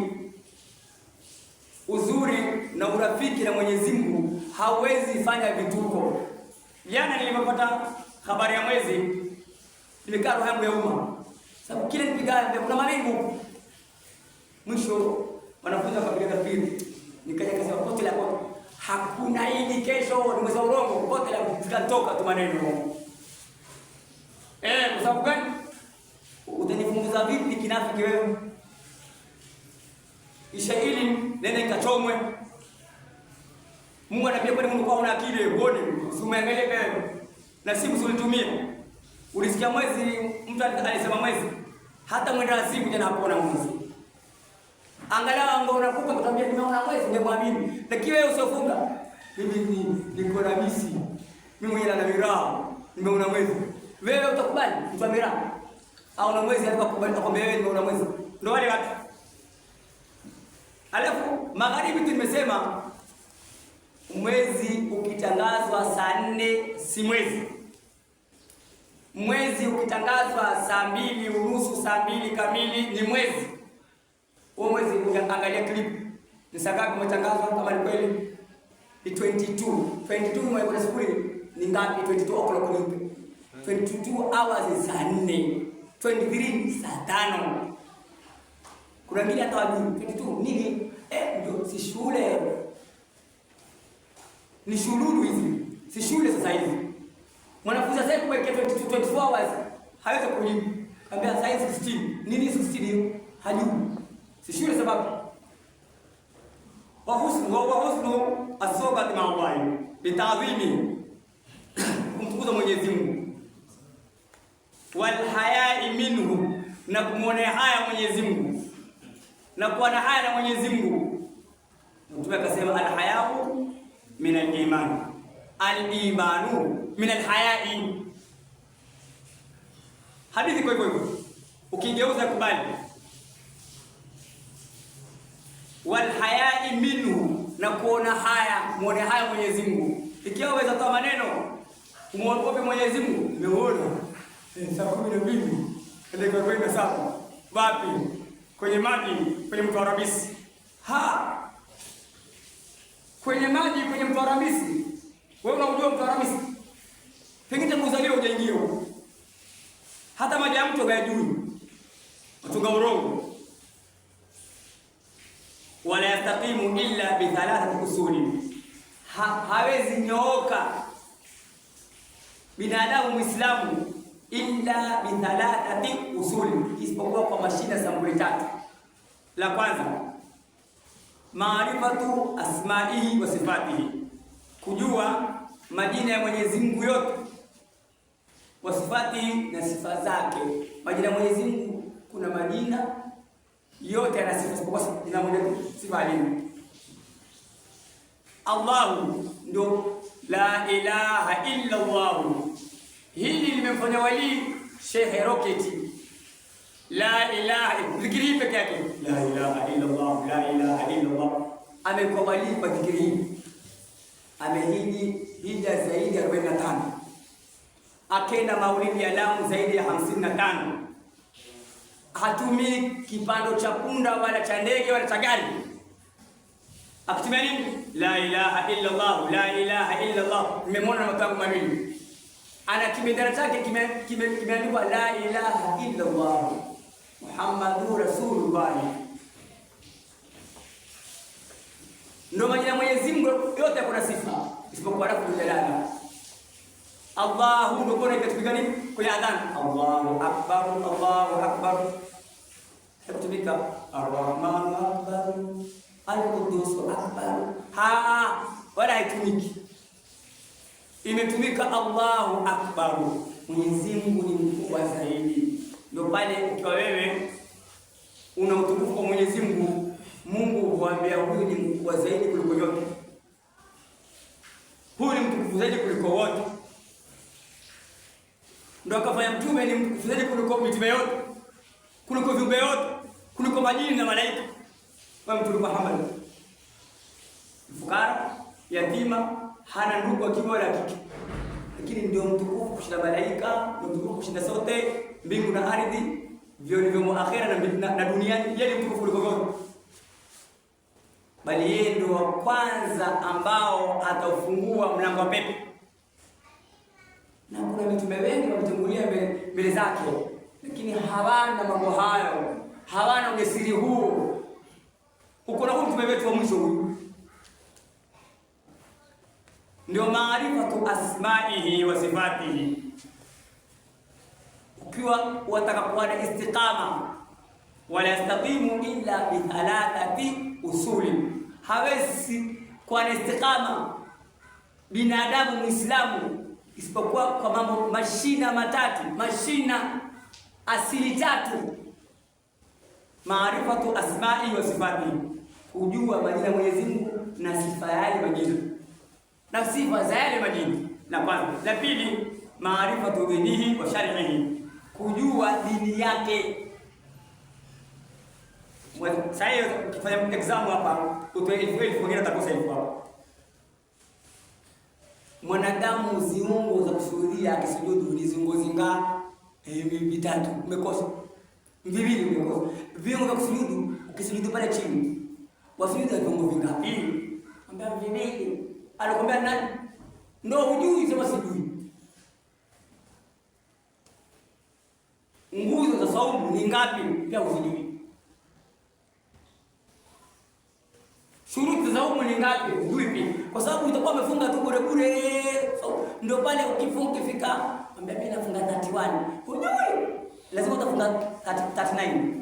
uzuri na urafiki na Mwenyezi Mungu, hawezi fanya vituko. Jana nilipopata habari ya mwezi, nimekaa roho yangu ya uma. Sababu kile nipigaye kuna malengo. Mwisho wanafunzi wakapiga pili. Nikaja kasema pote la pote. Hakuna hili kesho ni mwezi wa urongo, pote la tutatoka tu maneno. Kwa sababu gani? Utanifunguza vipi kinafiki wewe? Isha ili nenda ikachomwe. Mungu anambia kwani Mungu kwa una akili uone, usiangalie wewe. Na simu ulitumia. Ulisikia mwezi mtu alisema mwezi. Hata mwenda siku tena hapo na mwezi. Angalau ngo unakupa kutambia nimeona mwezi ungemwamini. Lakini wewe usiofunga. mimi niko na misi, mimi mwenyewe na miraa, nimeona mwezi. Wewe utakubali mtu wa miraa au na mwezi atakubali akwambia wewe nimeona mwezi? Ndio wale watu. Alafu magharibi tumesema mwezi ukitangazwa saa 4 si mwezi. Mwezi ukitangazwa saa 2:30 saa 2 kamili ni mwezi. Huo mwezi angalia clip. Ni saa ngapi umetangazwa kama ni kweli? Ni 22 mwezi wa siku ni ngapi? 22 o'clock ni 22 hours saa 4. 23 saa 5. Kuna wengine hata wajui 22 nini? Ndio si shule. Ni shululu hizi. Si shule sasa hivi. Mwanafunzi sasa kuweka 24 hours hawezi kujibu. Kaambia science 16. Nini 16 hajui. Si shule sababu. Wa husnu asoba ma Allah. Bitadhimi. Kumtukuza Mwenyezi Mungu. Wal haya'i minhu, na kumwonea haya Mwenyezi Mungu. Na kuwa na haya na Mwenyezi Mungu. Mtume akasema al-haya'u min al-iman. Al-imanu min al-haya'i. Hadithi kwa hivyo. Ukigeuza kubali. Wal haya'i minhu, na kuona haya, muone haya Mwenyezi Mungu. Ikiwa waweza toa maneno kumwogopa Mwenyezi Mungu, umeona saa 12 dakika 47 wapi? Kwenye maji, kwenye mto Arabisi. Kwenye maji, kwenye mto Arabisi. Wewe unajua mto Arabisi? Pengine mzalio hujaingia. Hata maji ya mto hayajui. Mtunga urongo. Wala yastaqimu illa bi 3 usuli. Hawezi nyooka binadamu Muislamu illa bi 3 usuli, isipokuwa kwa mashina sampuli 3. La kwanza, maarifatu asma'ihi wa sifatihi, kujua majina ya Mwenyezi Mungu yote, wa sifatihi, na sifa zake. Majina ya Mwenyezi Mungu, kuna majina yote yana sifa, isipokuwa jina moja sifa alini. Allahu ndo la ilaha illa Allah. Hili limemfanya wali Sheikh Roketi la ilaha, dhikri peke yake, la ilaha illa Allah, la ilaha illa Allah. Amekuwa wali kwa dhikri hii. Amehiji hija zaidi ya 45. Akenda maulidi ya Lamu zaidi ya 55. Hatumi kipando cha punda wala cha ndege wala cha gari. Akitumia nini? La ilaha illa Allah, la ilaha illa Allah. Nimemwona na matangu mawili. Ana kibendera chake kimeandikwa la ilaha illa Allah Muhammadur Rasulullah. Ndio majina Mwenyezi Mungu yote kuna sifa, isipokuwa rafu jalala. Allahu ndio kuna katika nini? Kwenye adhan. Allahu akbar, Allahu akbar. Hatumika Ar-Rahman akbar, Al-Qudus akbar. Wala haitumiki. Imetumika Allahu akbar. Mwenyezi Mungu ni mkubwa zaidi. Ndio pale ukiwa wewe una utukufu kwa Mwenyezi Mungu, Mungu huambia huyu ni mkubwa zaidi kuliko yote. Huyu ni mtukufu zaidi kuliko wote. Ndio akafanya mtume ni mtukufu zaidi kuliko mitume yote, kuliko viumbe yote, kuliko majini na malaika. Kwa Mtume Muhammad, fukara, yatima, hana ndugu wa kiume wala kike, lakini ndio mtukufu kushinda malaika, ndio mtukufu kushinda sote, mbingu na ardhi, vilivyomo akhera na duniani. Yeye ni mtukufu kuliko wote, bali yeye ndio wa kwanza ambao ataufungua mlango wa pepo. Na kuna mitume wengi wametangulia mbele zake, lakini hawana mambo hayo, hawana ujasiri huo. Uko na mtume wetu wa mwisho huyu, ndio maarifatu asma'ihi wa sifatihi. Ukiwa watakapokuwa na istiqama, wala yastaqimu illa bi 3 usuli. Hawezi kuwa na istiqama binadamu Muislamu isipokuwa kwa mambo mashina matatu, mashina asili 3. Maarifatu asma'i wa sifati, kujua majina Mwenyezi Mungu na sifa yake majina. na sifa za yale majini. La kwanza. La pili, maarifatu dinihi wa shari'ihi, kujua dini yake. Sasa hiyo ukifanya exam hapa utoe elfu mwingine atakosa elfu hapa. Mwanadamu ziungo za kusujudia akisujudu ni ziungo zinga vitatu, umekosa. Viwili umekosa. Viungo vya kusujudu ukisujudu pale chini. Wasujudu na viungo vingapi? Ambia viwili. Alikwambia nani? Ndio hujui sema sijui. Nguzo za saumu ni ngapi? Pia usijui. Shuruti za saumu ni ngapi? Hujui pia. Kwa sababu utakuwa umefunga tu bure bure. So, ndio pale ukifunga ukifika, ambia mimi nafunga 31. Hujui. Lazima utafunga 39.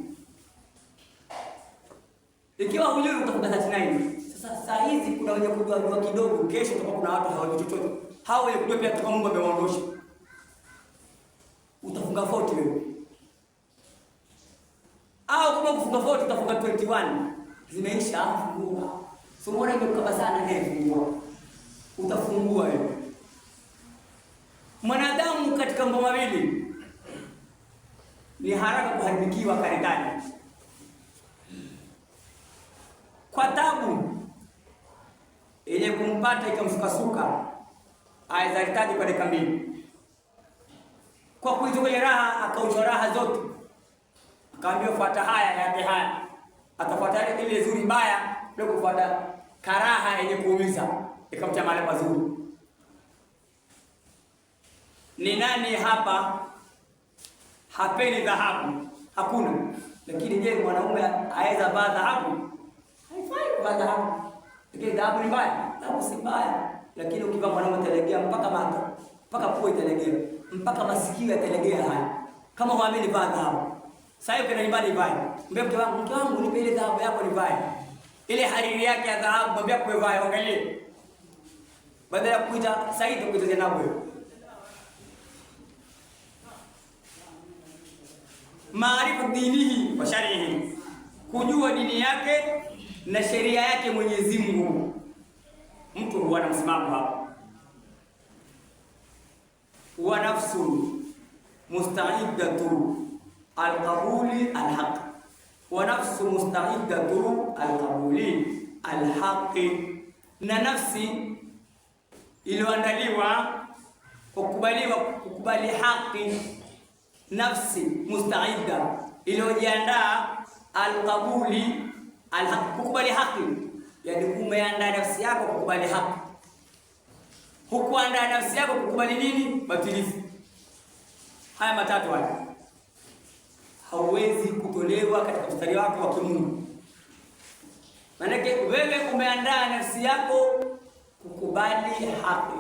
Ikiwa hujui utafunga 39. Sasa saa hizi kuna wenye kujua kidogo, kesho utakuwa kuna watu hawajui chochote. Hao wenye kujua pia kama Mungu amewaondosha. Utafunga 40 wewe. Au kama kufunga 40 utafunga 21. Zimeisha fungua. Sio mbona imekaba sana fungua. Utafungua wewe. Mwanadamu katika mambo mawili ni haraka kuharibikiwa karekani. Kwa tabu yenye kumpata ikamsukasuka, aizalitaji kwa dakika mbili. Kwa kuitoa raha akaucha raha zote. Akaambia fuata haya yake haya. Atafuata ile zuri baya ndio kufuata karaha yenye kuumiza. Ikamcha mahali pazuri. Ni nani hapa hapendi dhahabu? Hakuna. Lakini je, mwanaume aweza vaa dhahabu? Haifai kuvaa dhahabu. Lakini dhahabu ni mbaya? Dhahabu si mbaya. Lakini ukivaa mwanaume utalegea mpaka mato, mpaka pua italegea, mpaka masikio yatalegea haya. Kama huamini vaa dhahabu. Sasa hiyo kana nyumbani vae. Mke wangu nipe ile dhahabu yako nivae. Ile hariri yake ya dhahabu mwambie kwa vae angalie. Badala ya kuita Said kuita Zainabu wewe. Maarifa dinihi wa sharihi, kujua dini yake na sheria yake Mwenyezi Mungu. Mtu huwa na msimamo hapa. Wa nafsu musta'iddatu al-qabuli al-haq. Wa nafsu musta'iddatu al-qabuli al-haq. Na nafsi iliyoandaliwa kukubali haki. Nafsi musta'idda iliyojiandaa al-qabuli al-haq, kukubali haki. Yani umeandaa nafsi yako kukubali haki. Hukuandaa nafsi yako kukubali nini? Batilifu. Haya matatu haya hauwezi kutolewa katika mstari wako wa kimungu. Maanake wewe umeandaa nafsi yako kukubali haki.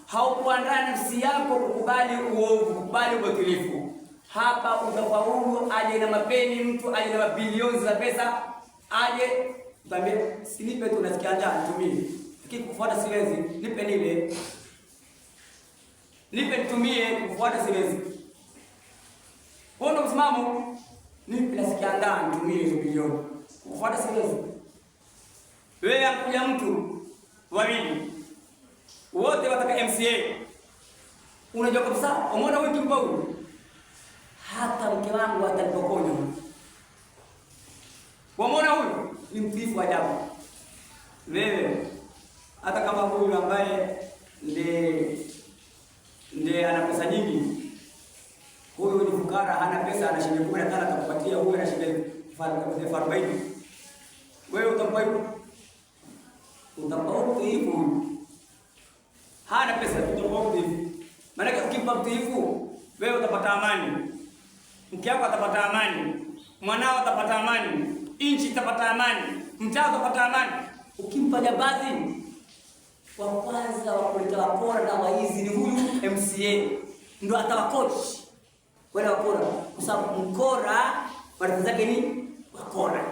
Haukuandaa nafsi yako kukubali uovu, kukubali ubatilifu. Hapa utafaulu aje na mapeni, mtu aje na mabilioni za pesa, aje tambie sinipe tu nasikia njaa nitumie. Lakini kufuata siwezi, nipe nile. Nipe nitumie, kufuata siwezi. Kwa msimamo nipe nasikia njaa nitumie hizo bilioni. Kufuata siwezi. Wewe akuja mtu wawili wote wataka MCA. Unajua kabisa, umeona wewe kimpa huyu? Hata mke wangu atanipokonya. Umeona huyu? Ni mtifu ajabu. Wewe hata kama huyu ambaye ndiye ana pesa nyingi. Huyu ni fukara, hana pesa, ana shilingi 15 atakupatia, huyu ana shilingi 40. Wewe utampa hiyo? Utampa hivyo? Hana pesa utampa hivyo. Maana ukimpa mtu hivyo, wewe utapata amani. Mke wako atapata amani. Mwanao atapata amani. Inchi itapata amani. Mtaa utapata amani. Ukimpa jabazi, wa kwanza wa kuleta wakora na waizi ni huyu MCA. Ndio atawakoach wale wakora. Kwa sababu mkora rafiki zake ni wakora.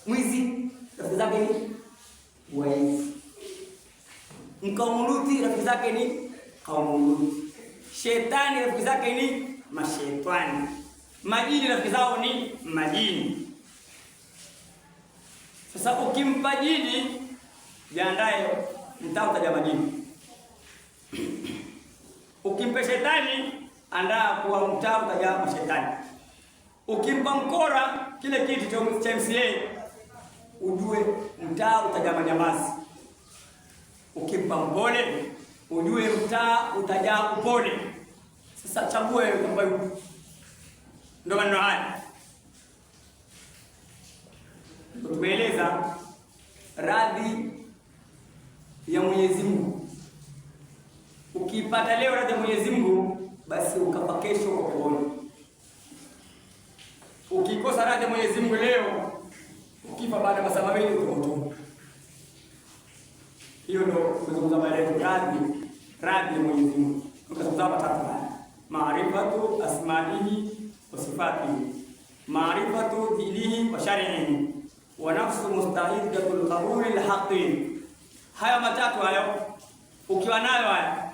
Mwizi rafiki zake ni waizi. Mkaumuruti rafiki zake ni kaumuruti. Shetani rafiki zake ni mashetani. Majini rafiki zao ni majini. Sasa ukimpa jini, jiandae mtaa utaja majini. Ukimpa shetani, andaa kuwa mtaa utajaa mashetani. Ukimpa mkora kile kiti cha MCA, ujue mtaa utajaa majambazi. Ukimpa mpole, ujue mtaa utajaa upole. Sasa chague wewe kwamba yupi. Ndio maneno haya tumeeleza radhi ya Mwenyezi Mungu. Ukipata leo radhi ya Mwenyezi Mungu, basi ukafa kesho kwa peponi. Ukikosa radhi ya Mwenyezi Mungu leo, ukifa baada ya masaa mawili utakutoka. Hiyo ndio kuzungumza maelezo radhi ya Mwenyezi Mungu. Tukazungumza matatu haya: maarifatu asma'ihi wa sifatihi, maarifatu dinihi wa shari'ihi, wa nafsu mustahidatul qabuli alhaqi. Haya matatu hayo ukiwa nayo haya,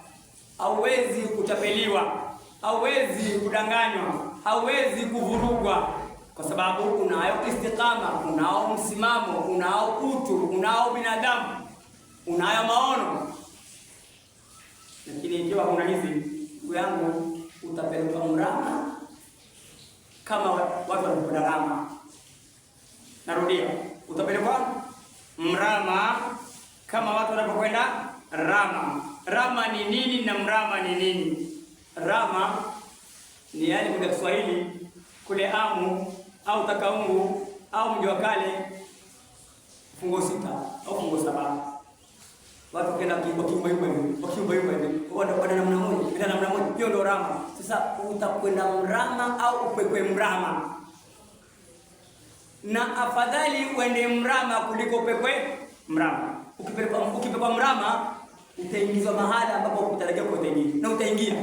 hauwezi kutapeliwa, hauwezi kudanganywa, hauwezi kuvurugwa, kwa sababu unayo istiqama, unao msimamo, unao utu, unao binadamu, unayo maono. Lakini ikiwa huna hizi, ndugu yangu, utapelekwa mrama kama watu wanakwenda Rama. Narudia, utapelekwa mrama kama watu wanapokwenda Rama. Rama ni nini na mrama ni nini? Rama ni yani kwa Kiswahili kule Amu au Takaungu au Mji wa Kale fungo 6 au fungo 7. Watu kenda wakiumba hivi, wana namna moja, hiyo ndio Rama. Sasa utakwenda mrama au upekwe mrama, na afadhali uende mrama kuliko upekwe mrama. Ukipekwa mrama, utaingizwa mahali ambapo utarajia utaingia, na utaingia.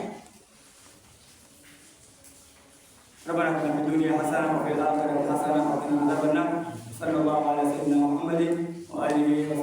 Rabbana atina fid dunya hasanatan wa fil akhirati hasanatan wa qina adhaban nar. Sallallahu ala sayyidina Muhammadin wa alihi wa